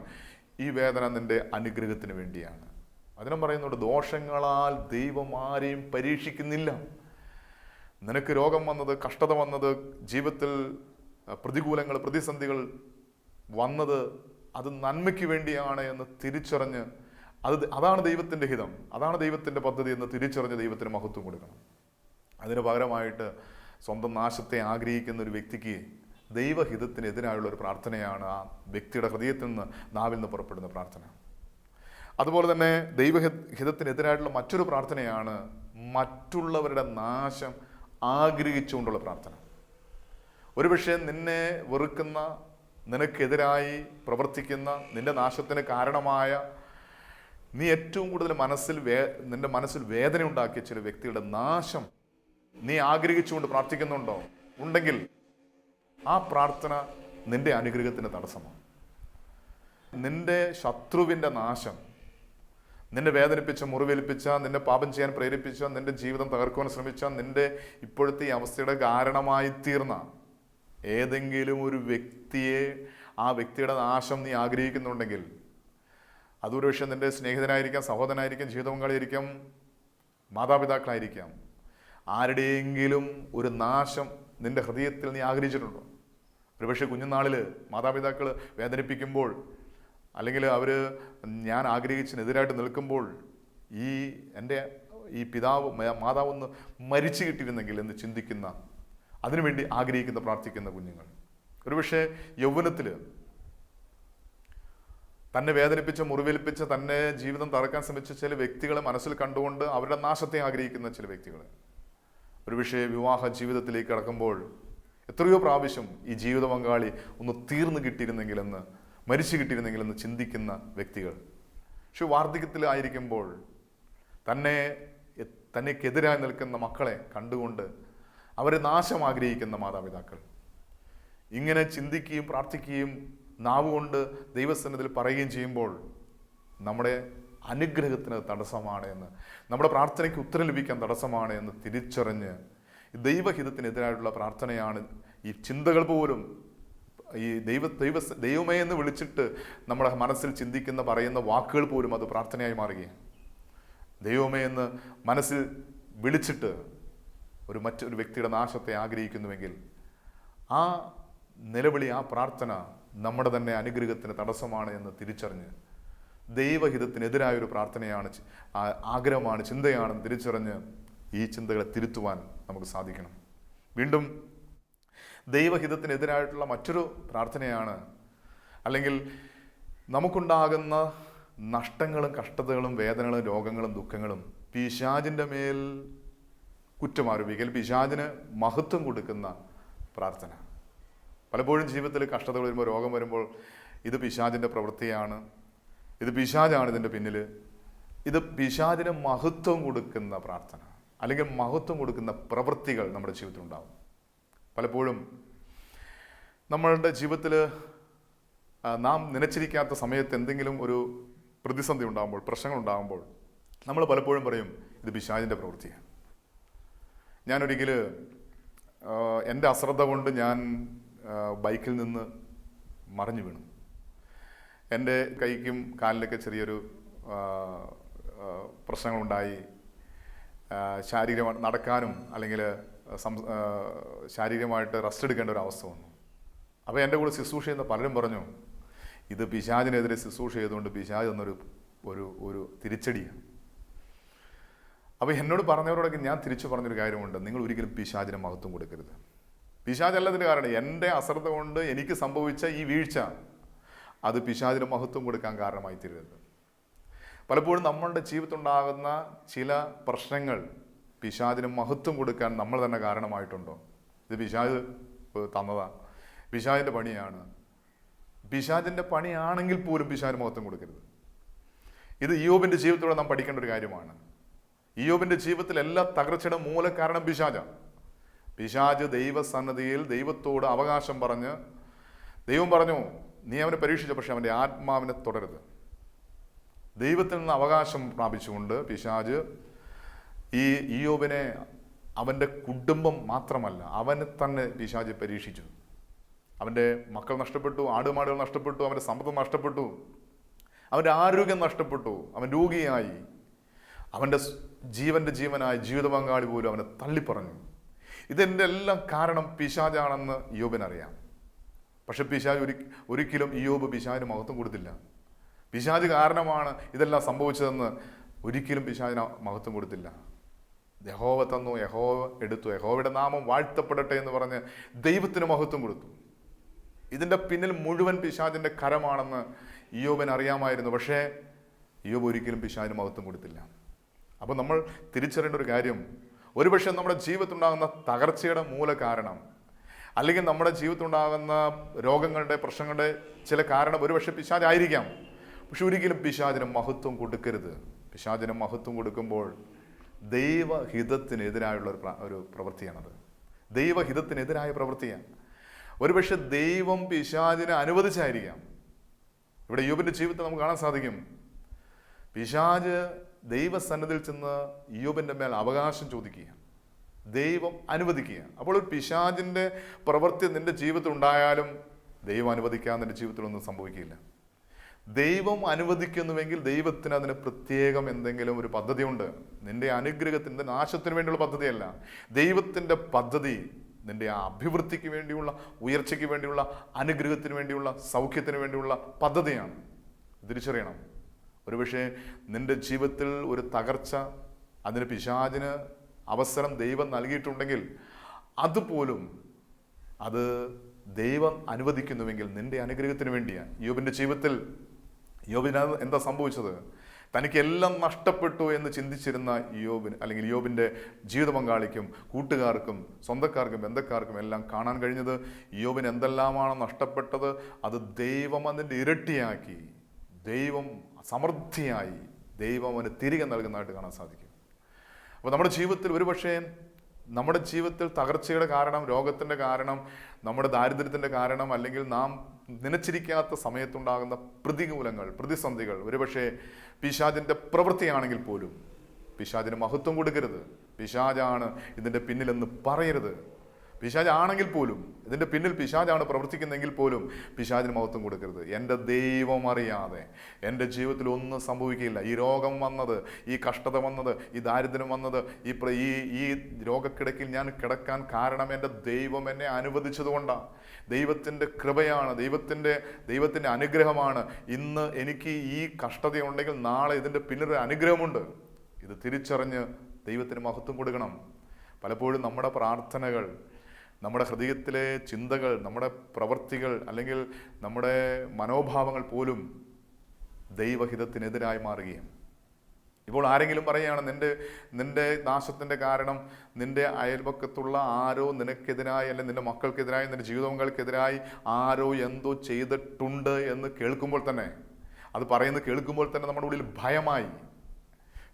ഈ വേദന നിന്റെ അനുഗ്രഹത്തിന് വേണ്ടിയാണ്. അതിനും പറയുന്നുണ്ട്, ദോഷങ്ങളാൽ ദൈവം ആരെയും പരീക്ഷിക്കുന്നില്ല. നിനക്ക് രോഗം വന്നത്, കഷ്ടത വന്നത്, ജീവിതത്തിൽ പ്രതികൂലങ്ങൾ, പ്രതിസന്ധികൾ വന്നത് അത് നന്മയ്ക്ക് വേണ്ടിയാണ് എന്ന് തിരിച്ചറിഞ്ഞ്, അതാണ് ദൈവത്തിൻ്റെ ഹിതം, അതാണ് ദൈവത്തിൻ്റെ പദ്ധതി എന്ന് തിരിച്ചറിഞ്ഞ് ദൈവത്തിന് മഹത്വം കൊടുക്കണം. അതിന് പകരമായിട്ട് സ്വന്തം നാശത്തെ ആഗ്രഹിക്കുന്ന ഒരു വ്യക്തിക്ക് ദൈവഹിതത്തിനെതിരായുള്ള ഒരു പ്രാർത്ഥനയാണ് ആ വ്യക്തിയുടെ ഹൃദയത്തിൽ നിന്ന്, നാവിൽ നിന്ന് പുറപ്പെടുന്ന പ്രാർത്ഥന. അതുപോലെ തന്നെ ദൈവഹിതത്തിനെതിരായിട്ടുള്ള മറ്റൊരു പ്രാർത്ഥനയാണ് മറ്റുള്ളവരുടെ നാശം ആഗ്രഹിച്ചുകൊണ്ടുള്ള പ്രാർത്ഥന. ഒരുപക്ഷെ നിന്നെ വെറുക്കുന്ന, നിനക്കെതിരായി പ്രവർത്തിക്കുന്ന, നിന്റെ നാശത്തിന് കാരണമായ, നീ ഏറ്റവും കൂടുതൽ നിന്റെ മനസ്സിൽ വേദന ഉണ്ടാക്കിയ ചില വ്യക്തികളുടെ നാശം നീ ആഗ്രഹിച്ചുകൊണ്ട് പ്രാർത്ഥിക്കുന്നുണ്ടോ? ഉണ്ടെങ്കിൽ ആ പ്രാർത്ഥന നിന്റെ അനുഗ്രഹത്തിന് തടസ്സമാണ്. നിന്റെ ശത്രുവിൻ്റെ നാശം, നിന്നെ വേദനിപ്പിച്ച, മുറിവേൽപ്പിച്ച, നിന്നെ പാപം ചെയ്യാൻ പ്രേരിപ്പിച്ച, നിന്റെ ജീവിതം തകർക്കുവാൻ ശ്രമിച്ച, നിന്റെ ഇപ്പോഴത്തെ ഈ അവസ്ഥയുടെ കാരണമായി തീർന്ന ഏതെങ്കിലും ഒരു വ്യക്തിയെ, ആ വ്യക്തിയുടെ നാശം നീ ആഗ്രഹിക്കുന്നുണ്ടെങ്കിൽ, അതൊരു പക്ഷേ നിന്റെ സ്നേഹിതനായിരിക്കാം, സഹോദരനായിരിക്കാം, ജീവിത പങ്കാളിയായിരിക്കാം, മാതാപിതാക്കളായിരിക്കാം. ആരുടെയെങ്കിലും ഒരു നാശം നിന്റെ ഹൃദയത്തിൽ നീ ആഗ്രഹിച്ചിട്ടുണ്ടോ? ഒരുപക്ഷെ കുഞ്ഞുനാളിൽ മാതാപിതാക്കൾ വേദനിപ്പിക്കുമ്പോൾ, അല്ലെങ്കിൽ അവർ ഞാൻ ആഗ്രഹിച്ചതിനെതിരായിട്ട് നിൽക്കുമ്പോൾ, എൻ്റെ ഈ മാതാവ് ഒന്ന് മരിച്ചു കിട്ടിയിരുന്നെങ്കിൽ എന്ന് ചിന്തിക്കുന്ന, അതിനുവേണ്ടി ആഗ്രഹിക്കുന്ന, പ്രാർത്ഥിക്കുന്ന കുഞ്ഞുങ്ങൾ. ഒരുപക്ഷെ യൗവനത്തിൽ തന്നെ വേദനിപ്പിച്ച, മുറിവേൽപ്പിച്ച, തന്നെ ജീവിതം തകർക്കാൻ ശ്രമിച്ച ചില വ്യക്തികളെ മനസ്സിൽ കണ്ടുകൊണ്ട് അവരുടെ നാശത്തെ ആഗ്രഹിക്കുന്ന ചില വ്യക്തികൾ. ഒരുപക്ഷെ വിവാഹ ജീവിതത്തിലേക്ക് കടക്കുമ്പോൾ എത്രയോ പ്രാവശ്യം ഈ ജീവിത പങ്കാളി ഒന്ന് തീർന്നു കിട്ടിയിരുന്നെങ്കിലെന്ന്, മരിച്ചു കിട്ടിയിരുന്നെങ്കിലെന്ന് ചിന്തിക്കുന്ന വ്യക്തികൾ. പക്ഷെ വാർദ്ധക്യത്തിലായിരിക്കുമ്പോൾ തന്നെക്കെതിരായി നിൽക്കുന്ന മക്കളെ കണ്ടുകൊണ്ട് അവരെ നാശം ആഗ്രഹിക്കുന്ന മാതാപിതാക്കൾ. ഇങ്ങനെ ചിന്തിക്കുകയും പ്രാർത്ഥിക്കുകയും നാവുകൊണ്ട് ദൈവസന്നിധിയിൽ പറയുകയും ചെയ്യുമ്പോൾ നമ്മുടെ അനുഗ്രഹത്തിന് തടസ്സമാണ് എന്ന്, നമ്മുടെ പ്രാർത്ഥനയ്ക്ക് ഉത്തരം ലഭിക്കാൻ തടസ്സമാണ് എന്ന് തിരിച്ചറിഞ്ഞ് ദൈവഹിതത്തിനെതിരായിട്ടുള്ള പ്രാർത്ഥനയാണ് ഈ ചിന്തകൾ പോലും, ഈ ദൈവമേ എന്ന് വിളിച്ചിട്ട് നമ്മുടെ മനസ്സിൽ ചിന്തിക്കുന്ന, പറയുന്ന വാക്കുകൾ പോലും അത് പ്രാർത്ഥനയായി മാറുകയാണ്. ദൈവമേ എന്ന് മനസ്സിൽ വിളിച്ചിട്ട് മറ്റൊരു വ്യക്തിയുടെ നാശത്തെ ആഗ്രഹിക്കുന്നുവെങ്കിൽ ആ നിലവിളി, ആ പ്രാർത്ഥന നമ്മുടെ തന്നെ അനുഗ്രഹത്തിന് തടസ്സമാണ് എന്ന് തിരിച്ചറിഞ്ഞ് ദൈവഹിതത്തിനെതിരായൊരു പ്രാർത്ഥനയാണ്, ആഗ്രഹമാണ്, ചിന്തയാണെന്ന് തിരിച്ചറിഞ്ഞ് ഈ ചിന്തകളെ തിരുത്തുവാൻ നമുക്ക് സാധിക്കണം. വീണ്ടും ദൈവഹിതത്തിനെതിരായിട്ടുള്ള മറ്റൊരു പ്രാർത്ഥനയാണ്, അല്ലെങ്കിൽ നമുക്കുണ്ടാകുന്ന നഷ്ടങ്ങളും കഷ്ടതകളും വേദനകളും രോഗങ്ങളും ദുഃഖങ്ങളും പിശാചിൻ്റെ മേൽ കുറ്റമാരോപിക്കൽ, പിശാചിന് മഹത്വം കൊടുക്കുന്ന പ്രാർത്ഥന. പലപ്പോഴും ജീവിതത്തിൽ കഷ്ടതകൾ വരുമ്പോൾ, രോഗം വരുമ്പോൾ ഇത് പിശാചിൻ്റെ പ്രവൃത്തിയാണ്, ഇത് പിശാചാണ് ഇതിൻ്റെ പിന്നിൽ, ഇത് പിശാചിന് മഹത്വം കൊടുക്കുന്ന പ്രാർത്ഥന അല്ലെങ്കിൽ മഹത്വം കൊടുക്കുന്ന പ്രവൃത്തികൾ നമ്മുടെ ജീവിതത്തിൽ ഉണ്ടാകും. പലപ്പോഴും നമ്മളുടെ ജീവിതത്തിൽ നാം നനച്ചിരിക്കാത്ത സമയത്ത് എന്തെങ്കിലും ഒരു പ്രതിസന്ധി ഉണ്ടാകുമ്പോൾ, പ്രശ്നങ്ങൾ ഉണ്ടാകുമ്പോൾ നമ്മൾ പലപ്പോഴും പറയും ഇത് പിശാചിൻ്റെ പ്രവൃത്തിയാണ്. ഞാനൊരിക്കൽ എൻ്റെ അശ്രദ്ധ കൊണ്ട് ഞാൻ ബൈക്കിൽ നിന്ന് മറിഞ്ഞു വീണു. എൻ്റെ കൈക്കും കാലിലൊക്കെ ചെറിയൊരു പ്രശ്നങ്ങളുണ്ടായി. ശാരീരികമായി നടക്കാനും അല്ലെങ്കിൽ ശാരീരികമായിട്ട് റെസ്റ്റ് എടുക്കേണ്ട ഒരു അവസ്ഥ വന്നു. അപ്പോൾ എൻ്റെ കൂടെ ശുശ്രൂഷ ചെയ്യുന്ന പലരും പറഞ്ഞു ഇത് പിശാചിനെതിരെ ശുശ്രൂഷ ചെയ്തുകൊണ്ട് പിശാച് എന്നൊരു ഒരു തിരിച്ചടിയാണ്. അപ്പോൾ എന്നോട് പറഞ്ഞവരോടൊക്കെ ഞാൻ തിരിച്ചു പറഞ്ഞൊരു കാര്യമുണ്ട്, നിങ്ങൾ ഒരിക്കലും പിശാചിന് മഹത്വം കൊടുക്കരുത്. പിശാചല്ലതിന് കാരണം എൻ്റെ അശ്രദ്ധ കൊണ്ട് എനിക്ക് സംഭവിച്ച ഈ വീഴ്ച അത് പിശാചിന് മഹത്വം കൊടുക്കാൻ കാരണമായി തീരരുത്. പലപ്പോഴും നമ്മളുടെ ജീവിതത്തിലുണ്ടാകുന്ന ചില പ്രശ്നങ്ങൾ പിശാചിന് മഹത്വം കൊടുക്കാൻ നമ്മൾ തന്നെ കാരണമായിട്ടുണ്ടോ? ഇത് പിശാച് തന്നതാണ്, പിശാചിൻ്റെ പണിയാണ്. പിശാചിൻ്റെ പണിയാണെങ്കിൽ പോലും പിശാചിന് മഹത്വം കൊടുക്കരുത്. ഇത് ഇയ്യോബിൻ്റെ ജീവിതത്തിലൂടെ നാം പഠിക്കേണ്ട ഒരു കാര്യമാണ്. ഇയ്യോബിൻ്റെ ജീവിതത്തിൽ എല്ലാ തകർച്ചയുടെ മൂലകാരണം പിശാചാണ്. പിശാച് ദൈവസന്നദ്ധിയിൽ ദൈവത്തോട് അവകാശം പറഞ്ഞ്, ദൈവം പറഞ്ഞു നീ അവനെ പരീക്ഷിച്ച, പക്ഷെ അവൻ്റെ ആത്മാവിനെ തുടരുത്. ദൈവത്തിൽ നിന്ന് അവകാശം പ്രാപിച്ചുകൊണ്ട് പിശാച് ഈ ഇയ്യോബിനെ, അവൻ്റെ കുടുംബം മാത്രമല്ല അവനെ തന്നെ പിശാച് പരീക്ഷിച്ചു. അവൻ്റെ മക്കൾ നഷ്ടപ്പെട്ടു, ആടുമാടുകൾ നഷ്ടപ്പെട്ടു, അവൻ്റെ സമ്പത്ത് നഷ്ടപ്പെട്ടു, അവൻ്റെ ആരോഗ്യം നഷ്ടപ്പെട്ടു, അവൻ രോഗിയായി, അവൻ്റെ ജീവൻ്റെ ജീവനായ ജീവിത പങ്കാളി പോലും അവനെ തള്ളിപ്പറഞ്ഞു. ഇതിൻ്റെ എല്ലാം കാരണം പിശാചാണെന്ന് ഇയ്യോബിനറിയാം. പക്ഷെ പിശാച് ഒരിക്കലും ഇയ്യോബ് പിശാചിന് മഹത്വം കൊടുത്തില്ല. പിശാച് കാരണമാണ് ഇതെല്ലാം സംഭവിച്ചതെന്ന് ഒരിക്കലും പിശാചിന് മഹത്വം കൊടുത്തില്ല. യഹോവ തന്നു, യഹോവ എടുത്തു, യഹോവയുടെ നാമം വാഴ്ത്തപ്പെടട്ടെ എന്ന് പറഞ്ഞ് ദൈവത്തിന് മഹത്വം കൊടുത്തു. ഇതിൻ്റെ പിന്നിൽ മുഴുവൻ പിശാചിൻ്റെ കരമാണെന്ന് ഇയ്യോബിന് അറിയാമായിരുന്നു. പക്ഷേ ഇയ്യോബ് ഒരിക്കലും പിശാചിന് മഹത്വം കൊടുത്തില്ല. അപ്പോൾ നമ്മൾ തിരിച്ചറിയേണ്ട ഒരു കാര്യം, ഒരുപക്ഷെ നമ്മുടെ ജീവിതത്തിലുണ്ടാകുന്ന തകർച്ചയുടെ മൂല കാരണം, അല്ലെങ്കിൽ നമ്മുടെ ജീവിതത്തിലുണ്ടാകുന്ന രോഗങ്ങളുടെ പ്രശ്നങ്ങളുടെ ചില കാരണം ഒരുപക്ഷെ പിശാചായിരിക്കാം. പക്ഷെ ഒരിക്കലും പിശാചിന് മഹത്വം കൊടുക്കരുത്. പിശാചിന് മഹത്വം കൊടുക്കുമ്പോൾ ദൈവഹിതത്തിനെതിരായുള്ള ഒരു പ്രവൃത്തിയാണത്. ദൈവഹിതത്തിനെതിരായ പ്രവൃത്തിയാണ്. ഒരുപക്ഷെ ദൈവം പിശാചിനെ അനുവദിച്ചായിരിക്കാം. ഇവിടെ ഇയ്യോബിൻ്റെ ജീവിതത്തിൽ നമുക്ക് കാണാൻ സാധിക്കും, പിശാച് ദൈവസന്നിധിയിൽ ചെന്ന് ഇയ്യോബിൻ്റെ മേൽ അവകാശം ചോദിക്കുക, ദൈവം അനുവദിക്കുക. അപ്പോൾ ഒരു പിശാചിൻ്റെ പ്രവൃത്തി നിന്റെ ജീവിതത്തിൽ ഉണ്ടായാലും ദൈവം അനുവദിക്കാൻ നിന്റെ ജീവിതത്തിലൊന്നും സംഭവിക്കില്ല. ദൈവം അനുവദിക്കുന്നുവെങ്കിൽ ദൈവത്തിന് അതിന് പ്രത്യേകം എന്തെങ്കിലും ഒരു പദ്ധതിയുണ്ട്. നിന്റെ അനുഗ്രഹത്തിൻ്റെ നാശത്തിന് വേണ്ടിയുള്ള പദ്ധതിയല്ല. ദൈവത്തിൻ്റെ പദ്ധതി നിന്റെ ആ അഭിവൃദ്ധിക്ക് വേണ്ടിയുള്ള, ഉയർച്ചയ്ക്ക് വേണ്ടിയുള്ള, അനുഗ്രഹത്തിന് വേണ്ടിയുള്ള, സൗഖ്യത്തിന് വേണ്ടിയുള്ള പദ്ധതിയാണ്. തിരിച്ചറിയണം. ഒരുപക്ഷെ നിന്റെ ജീവിതത്തിൽ ഒരു തകർച്ച, അതിന് പിശാചിന് അവസരം ദൈവം നൽകിയിട്ടുണ്ടെങ്കിൽ അതുപോലും അത് ദൈവം അനുവദിക്കുന്നുവെങ്കിൽ നിന്റെ അനുഗ്രഹത്തിന് വേണ്ടിയാണ്. ഇയ്യോബിൻ്റെ ജീവിതത്തിൽ ഇയ്യോബിന് എന്താ സംഭവിച്ചത്? തനിക്കെല്ലാം നഷ്ടപ്പെട്ടു എന്ന് ചിന്തിച്ചിരുന്ന ഇയ്യോബിന്, അല്ലെങ്കിൽ ഇയ്യോബിൻ്റെ ജീവിത പങ്കാളിക്കും കൂട്ടുകാർക്കും സ്വന്തക്കാർക്കും ബന്ധക്കാർക്കും എല്ലാം കാണാൻ കഴിഞ്ഞത് ഇയ്യോബിന് എന്തെല്ലാമാണ് നഷ്ടപ്പെട്ടത് അത് ദൈവം അതിൻ്റെ ഇരട്ടിയാക്കി, ദൈവം സമൃദ്ധിയായി ദൈവം അവന് തിരികെ നൽകുന്നതായിട്ട് കാണാൻ സാധിക്കും. അപ്പോൾ നമ്മുടെ ജീവിതത്തിൽ ഒരുപക്ഷെ നമ്മുടെ ജീവിതത്തിൽ തകർച്ചയുടെ കാരണം, രോഗത്തിൻ്റെ കാരണം, നമ്മുടെ ദാരിദ്ര്യത്തിൻ്റെ കാരണം, അല്ലെങ്കിൽ നാം നനച്ചിരിക്കാത്ത സമയത്തുണ്ടാകുന്ന പ്രതികൂലങ്ങൾ, പ്രതിസന്ധികൾ ഒരുപക്ഷെ പിശാചിൻ്റെ പ്രവൃത്തിയാണെങ്കിൽ പോലും പിശാചിന് മഹത്വം കൊടുക്കരുത്. പിശാചാണ് ഇതിൻ്റെ പിന്നിലെന്ന് പറയരുത്. പിശാചാണെങ്കിൽ പോലും, ഇതിൻ്റെ പിന്നിൽ പിശാചാണ് പ്രവർത്തിക്കുന്നതെങ്കിൽ പോലും പിശാചിന് മഹത്വം കൊടുക്കരുത്. എൻ്റെ ദൈവം അറിയാതെ എൻ്റെ ജീവിതത്തിൽ ഒന്നും സംഭവിക്കില്ല. ഈ രോഗം വന്നത്, ഈ കഷ്ടത വന്നത്, ഈ ദാരിദ്ര്യം വന്നത്, ഈ രോഗക്കിടക്കിൽ ഞാൻ കിടക്കാൻ കാരണം എൻ്റെ ദൈവം എന്നെ അനുവദിച്ചതുകൊണ്ടാണ്. ദൈവത്തിൻ്റെ കൃപയാണ്, ദൈവത്തിൻ്റെ അനുഗ്രഹമാണ്. ഇന്ന് എനിക്ക് ഈ കഷ്ടതയുണ്ടെങ്കിൽ നാളെ ഇതിൻ്റെ പിന്നിലൊരു അനുഗ്രഹമുണ്ട്. ഇത് തിരിച്ചറിഞ്ഞ് ദൈവത്തിന് മഹത്വം കൊടുക്കണം. പലപ്പോഴും നമ്മുടെ പ്രാർത്ഥനകൾ, നമ്മുടെ ഹൃദയത്തിലെ ചിന്തകൾ, നമ്മുടെ പ്രവൃത്തികൾ അല്ലെങ്കിൽ നമ്മുടെ മനോഭാവങ്ങൾ പോലും ദൈവഹിതത്തിനെതിരായി മാറുകയും, ഇപ്പോൾ ആരെങ്കിലും പറയുകയാണ് നിന്റെ നാശത്തിൻ്റെ കാരണം നിന്റെ അയൽപക്കത്തുള്ള ആരോ നിനക്കെതിരായി, അല്ലെങ്കിൽ നിന്റെ മക്കൾക്കെതിരായി, നിന്റെ ജീവിതങ്ങൾക്കെതിരായി ആരോ എന്തോ ചെയ്തിട്ടുണ്ട് എന്ന് കേൾക്കുമ്പോൾ തന്നെ, അത് പറയുന്നത് കേൾക്കുമ്പോൾ തന്നെ നമ്മുടെ ഉള്ളിൽ ഭയമായി.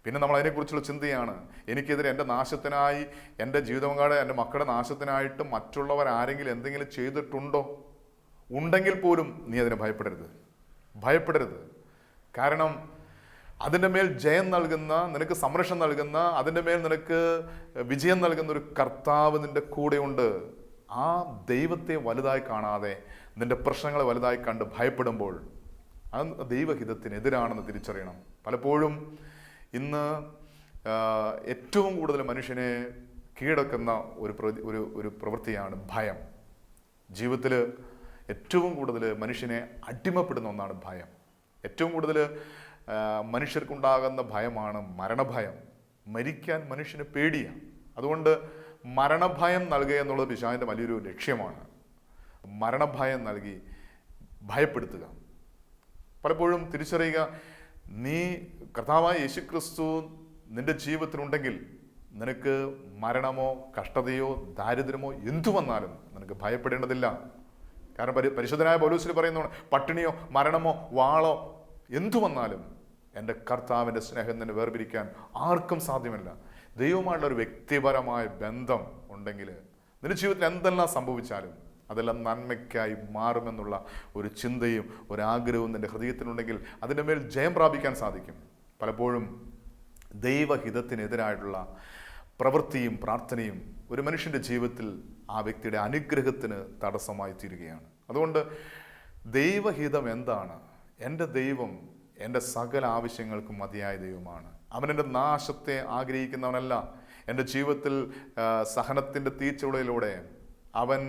പിന്നെ നമ്മൾ അതിനെക്കുറിച്ചുള്ള ചിന്തയാണ്, എനിക്കെതിരെ എൻ്റെ നാശത്തിനായി, എൻ്റെ ജീവിതങ്ങളുടെ, എൻ്റെ മക്കളുടെ നാശത്തിനായിട്ട് മറ്റുള്ളവർ ആരെങ്കിലും എന്തെങ്കിലും ചെയ്തിട്ടുണ്ടോ? ഉണ്ടെങ്കിൽ പോലും നീ അതിനെ ഭയപ്പെടരുത്. കാരണം അതിൻ്റെ മേൽ ജയം നൽകുന്ന, നിനക്ക് സംരക്ഷണം നൽകുന്ന, അതിൻ്റെ മേൽ നിനക്ക് വിജയം നൽകുന്ന ഒരു കർത്താവ് നിൻ്റെ കൂടെയുണ്ട്. ആ ദൈവത്തെ വലുതായി കാണാതെ നിൻ്റെ പ്രശ്നങ്ങളെ വലുതായി കണ്ട് ഭയപ്പെടുമ്പോൾ അത് ദൈവഹിതത്തിനെതിരാണെന്ന് തിരിച്ചറിയണം. പലപ്പോഴും ഇന്ന് ഏറ്റവും കൂടുതൽ മനുഷ്യനെ കീഴടക്കുന്ന ഒരു പ്രവൃത്തിയാണ് ഭയം. ജീവിതത്തിൽ ഏറ്റവും കൂടുതൽ മനുഷ്യനെ അടിമപ്പെടുന്ന ഒന്നാണ് ഭയം. ഏറ്റവും കൂടുതൽ മനുഷ്യർക്കുണ്ടാകുന്ന ഭയമാണ് മരണഭയം. മരിക്കാൻ മനുഷ്യന് പേടിയാണ്. അതുകൊണ്ട് മരണഭയം നൽകുക എന്നുള്ളത് പിശാചിൻ്റെ വലിയൊരു ലക്ഷ്യമാണ്. മരണഭയം നൽകി ഭയപ്പെടുത്തുക. പലപ്പോഴും തിരിച്ചറിയുക, നീ കർത്താവായ യേശുക്രിസ്തു നിന്റെ ജീവിതത്തിലുണ്ടെങ്കിൽ നിനക്ക് മരണമോ കഷ്ടതയോ ദാരിദ്ര്യമോ എന്തു വന്നാലും നിനക്ക് ഭയപ്പെടേണ്ടതില്ല. കാരണം പരിശുദ്ധനായ പൗലോസ് പറയുന്നു, പട്ടിണിയോ മരണമോ വാളോ എന്തു വന്നാലും എൻ്റെ കർത്താവിൻ്റെ സ്നേഹം തന്നെ വേർപിരിക്കാൻ ആർക്കും സാധ്യമല്ല. ദൈവമായിട്ടുള്ള ഒരു വ്യക്തിപരമായ ബന്ധം ഉണ്ടെങ്കിൽ നിന്റെ ജീവിതത്തിൽ എന്തെല്ലാം സംഭവിച്ചാലും അതെല്ലാം നന്മയ്ക്കായി മാറുമെന്നുള്ള ഒരു ചിന്തയും ഒരാഗ്രഹവും നിൻ്റെ ഹൃദയത്തിലുണ്ടെങ്കിൽ അതിൻ്റെ മേൽ ജയം പ്രാപിക്കാൻ സാധിക്കും. പലപ്പോഴും ദൈവഹിതത്തിനെതിരായിട്ടുള്ള പ്രവൃത്തിയും പ്രാർത്ഥനയും ഒരു മനുഷ്യൻ്റെ ജീവിതത്തിൽ ആ വ്യക്തിയുടെ അനുഗ്രഹത്തിന് തടസ്സമായി തീരുകയാണ്. അതുകൊണ്ട് ദൈവഹിതം എന്താണ്? എൻ്റെ ദൈവം എൻ്റെ സകല ആവശ്യങ്ങൾക്കും മതിയായ ദൈവമാണ്. അവൻ എൻ്റെ നാശത്തെ ആഗ്രഹിക്കുന്നവനല്ല. എൻ്റെ ജീവിതത്തിൽ സഹനത്തിൻ്റെ തീച്ചുളയിലൂടെ അവൻ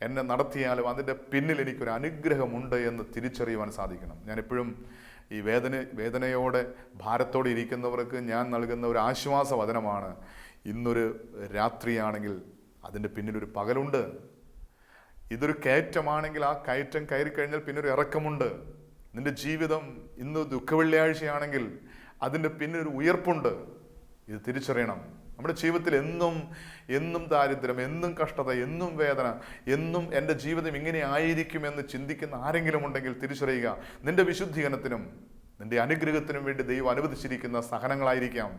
എന്നെ നടത്തിയാലും അതിൻ്റെ പിന്നിൽ എനിക്കൊരു അനുഗ്രഹമുണ്ട് എന്ന് തിരിച്ചറിയുവാൻ സാധിക്കണം. ഞാനെപ്പോഴും ഈ വേദനയോടെ ഭാരത്തോടെ ഇരിക്കുന്നവർക്ക് ഞാൻ നൽകുന്ന ഒരു ആശ്വാസ വചനമാണ്, ഇന്നൊരു രാത്രിയാണെങ്കിൽ അതിൻ്റെ പിന്നിലൊരു പകലുണ്ട്. ഇതൊരു കയറ്റമാണെങ്കിൽ ആ കയറ്റം കയറി കഴിഞ്ഞാൽ പിന്നൊരു ഇറക്കമുണ്ട്. നിന്റെ ജീവിതം ഇന്ന് ദുഃഖവെള്ളിയാഴ്ചയാണെങ്കിൽ അതിൻ്റെ പിന്നൊരു ഉയർപ്പുണ്ട്. ഇത് തിരിച്ചറിയണം. നമ്മുടെ ജീവിതത്തിൽ എന്നും ദാരിദ്ര്യം, എന്നും കഷ്ടത, എന്നും വേദന, എന്നും എൻ്റെ ജീവിതം ഇങ്ങനെ ആയിരിക്കുമെന്ന് ചിന്തിക്കുന്ന ആരെങ്കിലും ഉണ്ടെങ്കിൽ തിരിച്ചറിയുക, നിന്റെ വിശുദ്ധീകരണത്തിനും നിന്റെ അനുഗ്രഹത്തിനും വേണ്ടി ദൈവം അനുവദിച്ചിരിക്കുന്ന സഹനങ്ങളായിരിക്കാം,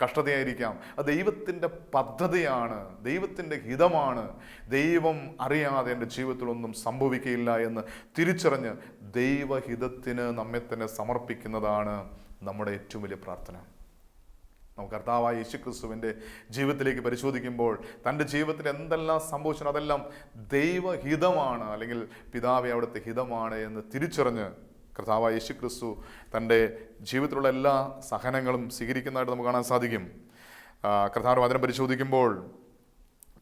കഷ്ടതയായിരിക്കാം. അത് ദൈവത്തിൻ്റെ പദ്ധതിയാണ്, ദൈവത്തിൻ്റെ ഹിതമാണ്. ദൈവം അറിയാതെ എൻ്റെ ജീവിതത്തിലൊന്നും സംഭവിക്കുകയില്ല എന്ന് തിരിച്ചറിഞ്ഞ് ദൈവഹിതത്തിന് നമ്മെ തന്നെ സമർപ്പിക്കുന്നതാണ് നമ്മുടെ ഏറ്റവും വലിയ പ്രാർത്ഥന. നമുക്ക് കർത്താവായ യേശുക്രിസ്തുവിൻ്റെ ജീവിതത്തിലേക്ക് പരിശോധിക്കുമ്പോൾ തൻ്റെ ജീവിതത്തിൽ എന്തെല്ലാം സംഭവിച്ചോ അതെല്ലാം ദൈവഹിതമാണ്, അല്ലെങ്കിൽ പിതാവേ അവിടുത്തെ ഹിതമാണ് എന്ന് തിരിച്ചറിഞ്ഞ് കർത്താവായ യേശുക്രിസ്തു തൻ്റെ ജീവിതത്തിലുള്ള എല്ലാ സഹനങ്ങളും സ്വീകരിക്കുന്നതായിട്ട് നമുക്ക് കാണാൻ സാധിക്കും. കർത്താവിൻ്റെ വചനം പരിശോധിക്കുമ്പോൾ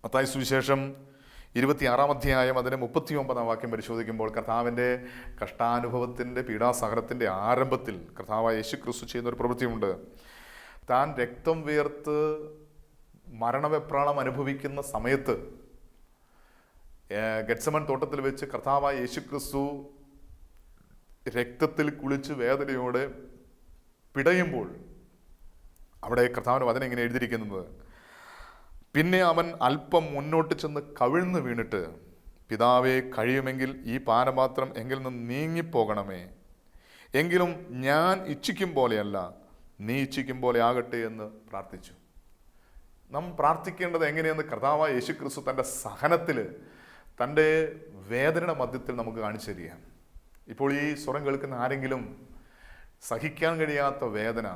മത്തായി സുവിശേഷം 26-ാം അധ്യായം അതിന് 39-ാം വാക്യം പരിശോധിക്കുമ്പോൾ കർത്താവിൻ്റെ കഷ്ടാനുഭവത്തിൻ്റെ പീഡാസഹനത്തിൻ്റെ ആരംഭത്തിൽ കർത്താവായ യേശുക്രിസ്തു ചെയ്യുന്നൊരു പ്രവൃത്തിയുണ്ട്. താൻ രക്തം വിയർത്ത് മരണവെപ്രാളം അനുഭവിക്കുന്ന സമയത്ത് ഗെത്സമൻ തോട്ടത്തിൽ വെച്ച് കർത്താവായ യേശുക്രിസ്തു രക്തത്തിൽ കുളിച്ച് വേദനയോടെ പിടയുമ്പോൾ അവിടെ കർത്താവിൻ്റെ വചനം ഇങ്ങനെ എഴുതിയിരിക്കുന്നത്, പിന്നെ അവൻ അല്പം മുന്നോട്ട് ചെന്ന് കവിഴ്ന്ന് വീണിട്ട്, പിതാവേ കഴിയുമെങ്കിൽ ഈ പാനപാത്രം എങ്കിൽ നിന്ന് നീങ്ങിപ്പോകണമേ, എങ്കിലും ഞാൻ ഇച്ഛിക്കും പോലെയല്ല നീ ഇച്ഛിക്കും പോലെ ആകട്ടെ എന്ന് പ്രാർത്ഥിച്ചു. നാം പ്രാർത്ഥിക്കേണ്ടത് എങ്ങനെയെന്ന് കർത്താവായ യേശുക്രിസ്തു തൻ്റെ സഹനത്തിൽ, തൻ്റെ വേദനയുടെ മധ്യത്തിൽ നമുക്ക് കാണിച്ചു തരിക. ഇപ്പോൾ ഈ സ്വരം കേൾക്കുന്ന ആരെങ്കിലും സഹിക്കാൻ കഴിയാത്ത വേദന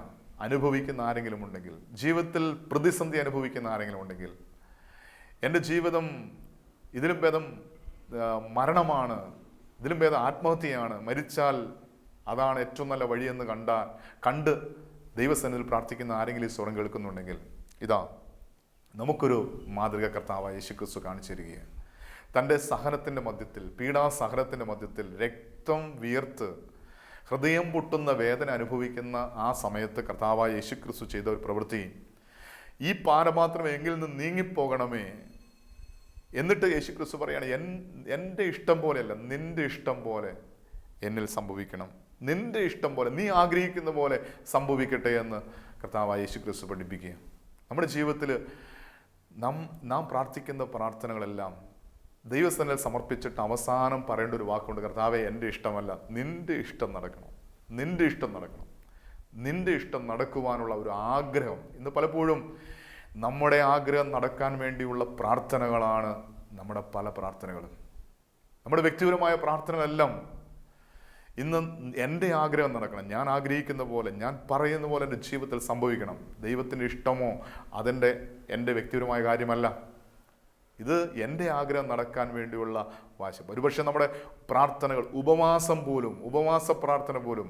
അനുഭവിക്കുന്ന ആരെങ്കിലും ഉണ്ടെങ്കിൽ, ജീവിതത്തിൽ പ്രതിസന്ധി അനുഭവിക്കുന്ന ആരെങ്കിലും ഉണ്ടെങ്കിൽ, എൻ്റെ ജീവിതം ഇതിലും ഭേദം മരണമാണ്, ഇതിലും ഭേദം ആത്മഹത്യയാണ്, മരിച്ചാൽ അതാണ് ഏറ്റവും നല്ല വഴിയെന്ന് കണ്ട് ദൈവസന്നിധിയിൽ പ്രാർത്ഥിക്കുന്ന ആരെങ്കിലും ഈ സ്വരം കേൾക്കുന്നുണ്ടെങ്കിൽ ഇതാ നമുക്കൊരു മാതൃക കർത്താവായ യേശുക്രിസ്തു കാണിച്ചു തരികയാണ്. തൻ്റെ സഹനത്തിൻ്റെ മധ്യത്തിൽ, പീഡാസഹനത്തിൻ്റെ മധ്യത്തിൽ രക്തം വിയർത്ത് ഹൃദയം പൊട്ടുന്ന വേദന അനുഭവിക്കുന്ന ആ സമയത്ത് കർത്താവായ യേശുക്രിസ്തു ചെയ്ത ഒരു പ്രവൃത്തി, ഈ പാനപാത്രം എങ്കിൽ നിന്ന് നീങ്ങിപ്പോകണമേ. എന്നിട്ട് യേശുക്രിസ്തു പറയാണ്, എൻ്റെ ഇഷ്ടം പോലെയല്ല, നിന്റെ ഇഷ്ടം പോലെ എന്നിൽ സംഭവിക്കണം, നിന്റെ ഇഷ്ടം പോലെ, നീ ആഗ്രഹിക്കുന്ന പോലെ സംഭവിക്കട്ടെ എന്ന് കർത്താവായ യേശുക്രിസ്തു പഠിപ്പിക്കുക. നമ്മുടെ ജീവിതത്തിൽ നാം പ്രാർത്ഥിക്കുന്ന പ്രാർത്ഥനകളെല്ലാം ദൈവസന്നിധിയിൽ സമർപ്പിച്ചിട്ട് അവസാനം പറയേണ്ട ഒരു വാക്കുണ്ട്, കർത്താവേ എൻ്റെ ഇഷ്ടമല്ല, നിന്റെ ഇഷ്ടം നടക്കണം, നിന്റെ ഇഷ്ടം നടക്കണം. നിന്റെ ഇഷ്ടം നടക്കുവാനുള്ള ഒരു ആഗ്രഹം. ഇന്ന് പലപ്പോഴും നമ്മുടെ ആഗ്രഹം നടക്കാൻ വേണ്ടിയുള്ള പ്രാർത്ഥനകളാണ് നമ്മുടെ പല പ്രാർത്ഥനകളും. നമ്മുടെ വ്യക്തിപരമായ പ്രാർത്ഥനകളെല്ലാം ഇന്ന് എൻ്റെ ആഗ്രഹം നടക്കണം, ഞാൻ ആഗ്രഹിക്കുന്ന പോലെ, ഞാൻ പറയുന്ന പോലെ എൻ്റെ ജീവിതത്തിൽ സംഭവിക്കണം. ദൈവത്തിൻ്റെ ഇഷ്ടമോ എൻ്റെ വ്യക്തിപരമായ കാര്യമല്ല. ഇത് എൻ്റെ ആഗ്രഹം നടക്കാൻ വേണ്ടിയുള്ള വാശി. ഒരുപക്ഷെ നമ്മുടെ പ്രാർത്ഥനകൾ, ഉപവാസ പ്രാർത്ഥന പോലും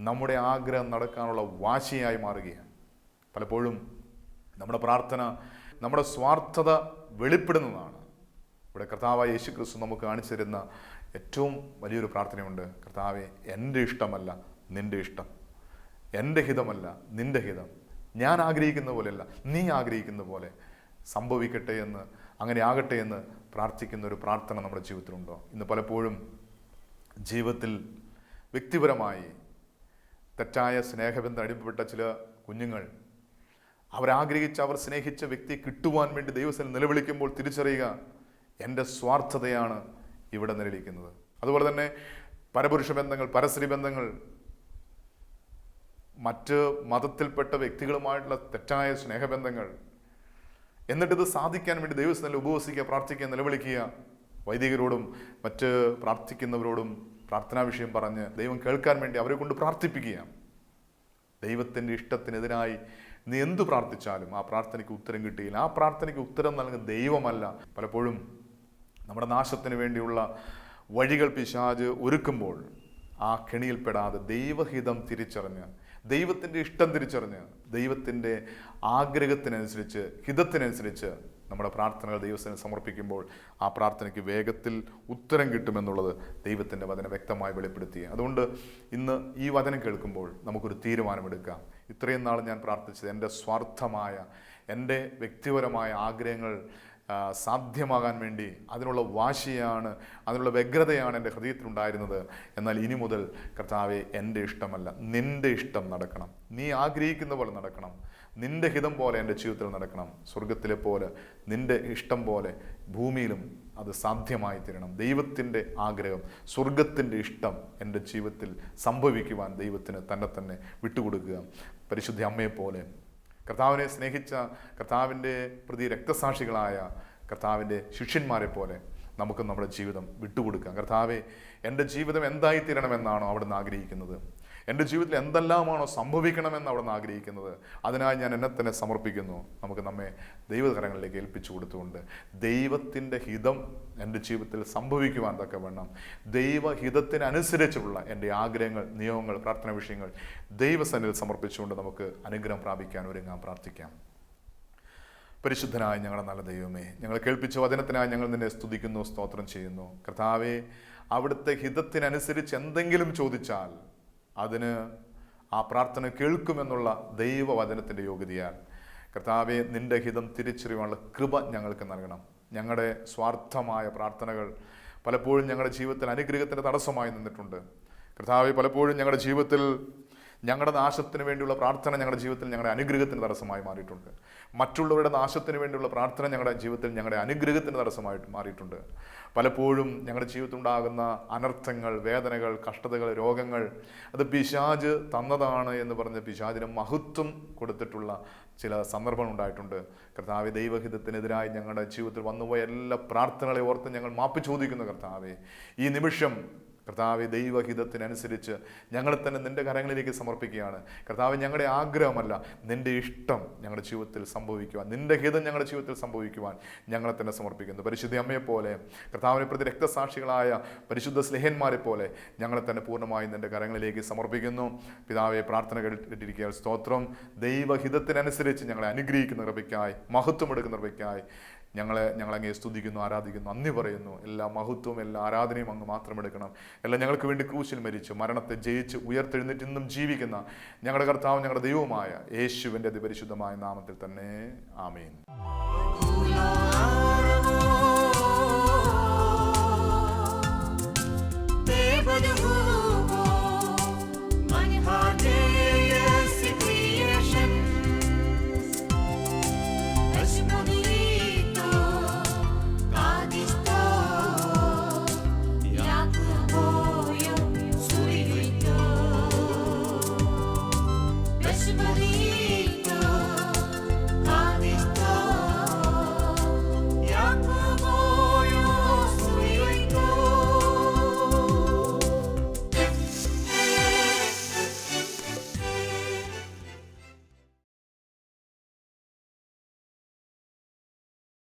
നമ്മുടെ ആഗ്രഹം നടക്കാനുള്ള വാശിയായി മാറുകയാണ്. പലപ്പോഴും നമ്മുടെ പ്രാർത്ഥന നമ്മുടെ സ്വാർത്ഥത വെളിപ്പെടുന്നതാണ്. ഇവിടെ കർത്താവായ യേശുക്രിസ്തു നമുക്ക് കാണിച്ചു തരുന്ന ഏറ്റവും വലിയൊരു പ്രാർത്ഥനയുണ്ട്. കർത്താവേ, എൻ്റെ ഇഷ്ടമല്ല നിൻ്റെ ഇഷ്ടം, എൻ്റെ ഹിതമല്ല നിൻ്റെ ഹിതം, ഞാൻ ആഗ്രഹിക്കുന്ന പോലെയല്ല നീ ആഗ്രഹിക്കുന്ന പോലെ സംഭവിക്കട്ടെ എന്ന്, അങ്ങനെ ആകട്ടെ എന്ന് പ്രാർത്ഥിക്കുന്ന ഒരു പ്രാർത്ഥന നമ്മുടെ ജീവിതത്തിലുണ്ടോ? ഇന്ന് പലപ്പോഴും ജീവിതത്തിൽ വ്യക്തിപരമായി തെറ്റായ സ്നേഹബന്ധം അടിപ്പെട്ട ചില കുഞ്ഞുങ്ങൾ അവരാഗ്രഹിച്ച, അവർ സ്നേഹിച്ച വ്യക്തിയെ കിട്ടുവാൻ വേണ്ടി ദൈവസന്നിധിയിൽ നിലവിളിക്കുമ്പോൾ തിരിച്ചറിയുക, എൻ്റെ സ്വാർത്ഥതയാണ് ഇവിടെ നിലനിൽക്കുന്നത്. അതുപോലെ തന്നെ പരപുരുഷ ബന്ധങ്ങൾ, പരസ്ത്രീ ബന്ധങ്ങൾ, മറ്റ് മതത്തിൽപ്പെട്ട വ്യക്തികളുമായിട്ടുള്ള തെറ്റായ സ്നേഹബന്ധങ്ങൾ, എന്നിട്ടിത് സാധിക്കാൻ വേണ്ടി ദൈവസന്നിധിയിൽ ഉപവസിക്കുക, പ്രാർത്ഥിക്കുക, നിലവിളിക്കുക, വൈദികരോടും മറ്റ് പ്രാർത്ഥിക്കുന്നവരോടും പ്രാർത്ഥനാ വിഷയം പറഞ്ഞ് ദൈവം കേൾക്കാൻ വേണ്ടി അവരെ കൊണ്ട് പ്രാർത്ഥിപ്പിക്കുക. ദൈവത്തിൻ്റെ ഇഷ്ടത്തിനെതിരായി നീ എന്തു പ്രാർത്ഥിച്ചാലും ആ പ്രാർത്ഥനയ്ക്ക് ഉത്തരം കിട്ടിയില്ല. ആ പ്രാർത്ഥനയ്ക്ക് ഉത്തരം നൽകുന്ന ദൈവമല്ല. പലപ്പോഴും നമ്മുടെ നാശത്തിന് വേണ്ടിയുള്ള വഴികൾ പിശാച് ഒരുക്കുമ്പോൾ ആ കെണിയിൽപ്പെടാതെ ദൈവഹിതം തിരിച്ചറിഞ്ഞ്, ദൈവത്തിൻ്റെ ഇഷ്ടം തിരിച്ചറിഞ്ഞ്, ദൈവത്തിൻ്റെ ആഗ്രഹത്തിനനുസരിച്ച്, ഹിതത്തിനനുസരിച്ച് നമ്മുടെ പ്രാർത്ഥനകൾ ദൈവത്തിന് സമർപ്പിക്കുമ്പോൾ ആ പ്രാർത്ഥനയ്ക്ക് വേഗത്തിൽ ഉത്തരം കിട്ടുമെന്നുള്ളത് ദൈവത്തിൻ്റെ വചനം വ്യക്തമായി വെളിപ്പെടുത്തി. അതുകൊണ്ട് ഇന്ന് ഈ വചനം കേൾക്കുമ്പോൾ നമുക്കൊരു തീരുമാനമെടുക്കാം. ഇത്രയും നാൾ ഞാൻ പ്രാർത്ഥിച്ചത് എൻ്റെ സ്വാർത്ഥമായ, എൻ്റെ വ്യക്തിപരമായ ആഗ്രഹങ്ങൾ സാധ്യമാകാൻ വേണ്ടി അതിനുള്ള വാശിയാണ്, അതിനുള്ള വ്യഗ്രതയാണ് എൻ്റെ ഹൃദയത്തിലുണ്ടായിരുന്നത്. എന്നാൽ ഇനി മുതൽ കർത്താവെ, എൻ്റെ ഇഷ്ടമല്ല നിൻ്റെ ഇഷ്ടം നടക്കണം, നീ ആഗ്രഹിക്കുന്ന പോലെ നടക്കണം, നിൻ്റെ ഹിതം പോലെ എൻ്റെ ജീവിതത്തിൽ നടക്കണം. സ്വർഗത്തിലെ പോലെ നിൻ്റെ ഇഷ്ടം പോലെ ഭൂമിയിലും അത് സാധ്യമായി തീരണം. ദൈവത്തിൻ്റെ ആഗ്രഹം, സ്വർഗത്തിൻ്റെ ഇഷ്ടം എൻ്റെ ജീവിതത്തിൽ സംഭവിക്കുവാൻ ദൈവത്തിന് തന്നെ വിട്ടുകൊടുക്കുക. പരിശുദ്ധ അമ്മയെപ്പോലെ, കർത്താവിനെ സ്നേഹിച്ച, കർത്താവിൻ്റെ പ്രതി രക്തസാക്ഷികളായ കർത്താവിൻ്റെ ശിഷ്യന്മാരെ പോലെ നമുക്ക് നമ്മുടെ ജീവിതം വിട്ടുകൊടുക്കാം. കർത്താവെ, എൻ്റെ ജീവിതം എന്തായിത്തീരണമെന്നാണോ അവിടുന്ന് ആഗ്രഹിക്കുന്നത്, എൻ്റെ ജീവിതത്തിൽ എന്തെല്ലാമാണോ സംഭവിക്കണമെന്ന് അവിടെ നിന്ന് ആഗ്രഹിക്കുന്നത്, അതിനായി ഞാൻ എന്നെ തന്നെ സമർപ്പിക്കുന്നു. നമുക്ക് നമ്മെ ദൈവകരങ്ങളിലേക്ക് ഏൽപ്പിച്ചു കൊടുത്തുകൊണ്ട് ദൈവത്തിൻ്റെ ഹിതം എൻ്റെ ജീവിതത്തിൽ സംഭവിക്കുവാൻ തക്കവണ്ണം ദൈവഹിതത്തിനനുസരിച്ചുള്ള എൻ്റെ ആഗ്രഹങ്ങൾ, നിയമങ്ങൾ, പ്രാർത്ഥന വിഷയങ്ങൾ ദൈവസന്നിധിയിൽ സമർപ്പിച്ചുകൊണ്ട് നമുക്ക് അനുഗ്രഹം പ്രാപിക്കാൻ ഒരുങ്ങാൻ പ്രാർത്ഥിക്കാം. പരിശുദ്ധനായ ഞങ്ങളുടെ നല്ല ദൈവമേ, ഞങ്ങൾ കേൾപ്പിച്ച വചനത്തിനായി ഞങ്ങൾ നിന്നെ സ്തുതിക്കുന്നു, സ്തോത്രം ചെയ്യുന്നു. കർത്താവേ, അവിടുത്തെ ഹിതത്തിനനുസരിച്ച് എന്തെങ്കിലും ചോദിച്ചാൽ അതിന് ആ പ്രാർത്ഥന കേൾക്കുമെന്നുള്ള ദൈവവചനത്തിൻ്റെ യോഗ്യതയാൽ കർത്താവെ, നിൻ്റെ ഹിതം തിരിച്ചറിയാനുള്ള കൃപ ഞങ്ങൾക്ക് നൽകണം. ഞങ്ങളുടെ സ്വാർത്ഥമായ പ്രാർത്ഥനകൾ പലപ്പോഴും ഞങ്ങളുടെ ജീവിതത്തിൽ അനുഗ്രഹത്തിൻ്റെ തടസ്സമായി നിന്നിട്ടുണ്ട്. കർത്താവെ, പലപ്പോഴും ഞങ്ങളുടെ ജീവിതത്തിൽ ഞങ്ങളുടെ നാശത്തിന് വേണ്ടിയുള്ള പ്രാർത്ഥന ഞങ്ങളുടെ ജീവിതത്തിൽ ഞങ്ങളുടെ അനുഗ്രഹത്തിന് തടസ്സമായി മാറിയിട്ടുണ്ട്. മറ്റുള്ളവരുടെ നാശത്തിന് വേണ്ടിയുള്ള പ്രാർത്ഥന ഞങ്ങളുടെ ജീവിതത്തിൽ ഞങ്ങളുടെ അനുഗ്രഹത്തിന് തടസ്സമായിട്ട് മാറിയിട്ടുണ്ട്. പലപ്പോഴും ഞങ്ങളുടെ ജീവിതത്തിൽ ഉണ്ടാകുന്ന അനർത്ഥങ്ങൾ, വേദനകൾ, കഷ്ടതകൾ, രോഗങ്ങൾ അത് പിശാച് തന്നതാണ് എന്ന് പറഞ്ഞ് പിശാചിന് മഹത്വം കൊടുത്തിട്ടുള്ള ചില സന്ദർഭങ്ങൾ ഉണ്ടായിട്ടുണ്ട്. കർത്താവെ, ദൈവഹിതത്തിനെതിരായി ഞങ്ങളുടെ ജീവിതത്തിൽ വന്നുപോയ എല്ലാ പ്രാർത്ഥനകളെ ഓർത്ത് ഞങ്ങൾ മാപ്പ് ചോദിക്കുന്നു. കർത്താവെ, ഈ നിമിഷം കർത്താവെ, ദൈവഹിതത്തിനനുസരിച്ച് ഞങ്ങളെ തന്നെ നിൻ്റെ കരങ്ങളിലേക്ക് സമർപ്പിക്കുകയാണ്. കർത്താവ്, ഞങ്ങളുടെ ആഗ്രഹമല്ല, നിൻ്റെ ഇഷ്ടം ഞങ്ങളുടെ ജീവിതത്തിൽ സംഭവിക്കുവാൻ, നിൻ്റെ ഹിതം ഞങ്ങളുടെ ജീവിതത്തിൽ സംഭവിക്കുവാൻ ഞങ്ങളെ തന്നെ സമർപ്പിക്കുന്നു. പരിശുദ്ധ അമ്മയെപ്പോലെ, കർത്താവിനെ പ്രതി രക്തസാക്ഷികളായ പരിശുദ്ധ സ്നേഹന്മാരെ പോലെ ഞങ്ങളെ തന്നെ പൂർണ്ണമായും നിൻ്റെ കരങ്ങളിലേക്ക് സമർപ്പിക്കുന്നു. പിതാവെ, പ്രാർത്ഥന കേട്ടിരിക്കുക സ്തോത്രം. ദൈവഹിതത്തിനനുസരിച്ച് ഞങ്ങളെ അനുഗ്രഹിക്കുന്ന കൃപയ്ക്കായി, മഹത്വം എടുക്കുന്ന കൃപയ്ക്കായി ഞങ്ങളങ്ങേ സ്തുതിക്കുന്നു, ആരാധിക്കുന്നു, നന്ദി പറയുന്നു. എല്ലാ മഹത്വവും എല്ലാ ആരാധനയും അങ്ങ് മാത്രം എടുക്കണം. എല്ലാം ഞങ്ങൾക്ക് വേണ്ടി ക്രൂശിൽ മരിച്ചു മരണത്തെ ജയിച്ച് ഉയർത്തെഴുന്നേറ്റ് ഇന്നും ജീവിക്കുന്ന ഞങ്ങളുടെ കർത്താവ്, ഞങ്ങളുടെ ദൈവമായ യേശുവിൻ്റെ അതിപരിശുദ്ധമായ നാമത്തിൽ തന്നെ ആമേൻ. Somebody